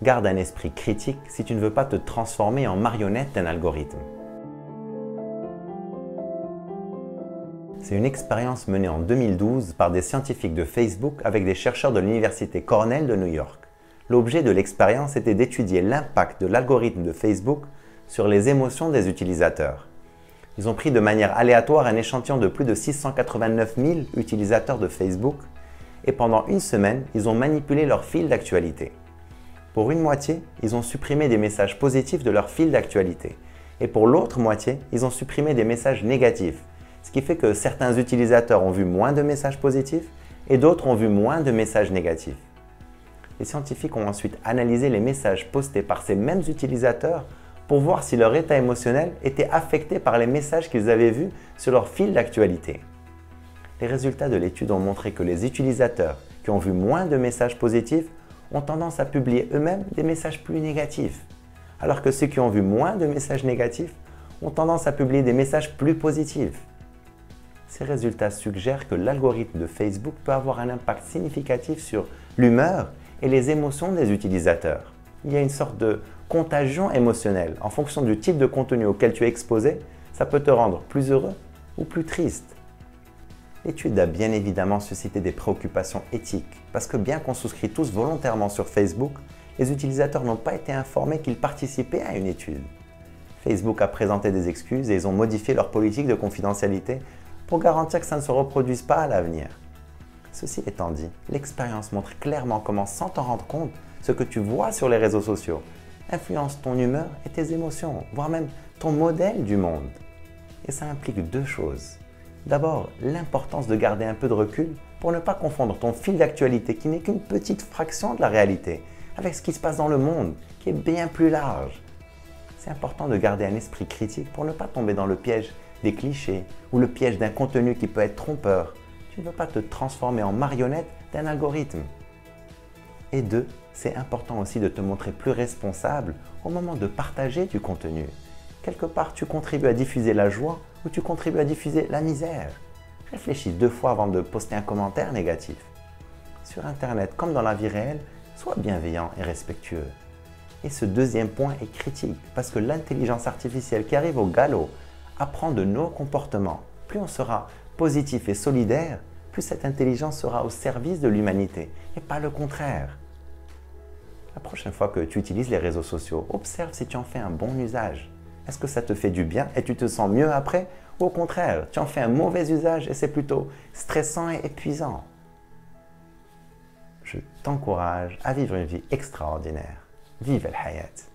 Garde un esprit critique si tu ne veux pas te transformer en marionnette d'un algorithme. C'est une expérience menée en 2012 par des scientifiques de Facebook avec des chercheurs de l'université Cornell de New York. L'objet de l'expérience était d'étudier l'impact de l'algorithme de Facebook sur les émotions des utilisateurs. Ils ont pris de manière aléatoire un échantillon de plus de 689 000 utilisateurs de Facebook et pendant une semaine, ils ont manipulé leur fil d'actualité. Pour une moitié, ils ont supprimé des messages positifs de leur fil d'actualité et pour l'autre moitié, ils ont supprimé des messages négatifs. Ce qui fait que certains utilisateurs ont vu moins de messages positifs et d'autres ont vu moins de messages négatifs. Les scientifiques ont ensuite analysé les messages postés par ces mêmes utilisateurs pour voir si leur état émotionnel était affecté par les messages qu'ils avaient vus sur leur fil d'actualité. Les résultats de l'étude ont montré que les utilisateurs qui ont vu moins de messages positifs ont tendance à publier eux-mêmes des messages plus négatifs, alors que ceux qui ont vu moins de messages négatifs ont tendance à publier des messages plus positifs. Ces résultats suggèrent que l'algorithme de Facebook peut avoir un impact significatif sur l'humeur et les émotions des utilisateurs. Il y a une sorte de contagion émotionnelle. En fonction du type de contenu auquel tu es exposé, ça peut te rendre plus heureux ou plus triste. L'étude a bien évidemment suscité des préoccupations éthiques parce que bien qu'on souscrit tous volontairement sur Facebook, les utilisateurs n'ont pas été informés qu'ils participaient à une étude. Facebook a présenté des excuses et ils ont modifié leur politique de confidentialité pour garantir que ça ne se reproduise pas à l'avenir. Ceci étant dit, l'expérience montre clairement comment, sans t'en rendre compte, ce que tu vois sur les réseaux sociaux influence ton humeur et tes émotions, voire même ton modèle du monde. Et ça implique deux choses. D'abord, l'importance de garder un peu de recul pour ne pas confondre ton fil d'actualité, qui n'est qu'une petite fraction de la réalité, avec ce qui se passe dans le monde, qui est bien plus large. C'est important de garder un esprit critique pour ne pas tomber dans le piège des clichés ou le piège d'un contenu qui peut être trompeur. Tu ne veux pas te transformer en marionnette d'un algorithme. Et deux, c'est important aussi de te montrer plus responsable au moment de partager du contenu. Quelque part, tu contribues à diffuser la joie ou tu contribues à diffuser la misère. Réfléchis 2 fois avant de poster un commentaire négatif. Sur Internet, comme dans la vie réelle, sois bienveillant et respectueux. Et ce deuxième point est critique parce que l'intelligence artificielle qui arrive au galop apprend de nos comportements. Plus on sera positif et solidaire, plus cette intelligence sera au service de l'humanité et pas le contraire. La prochaine fois que tu utilises les réseaux sociaux, observe si tu en fais un bon usage. Est-ce que ça te fait du bien et tu te sens mieux après? Ou au contraire, tu en fais un mauvais usage et c'est plutôt stressant et épuisant? Je t'encourage à vivre une vie extraordinaire. Vive el hayat!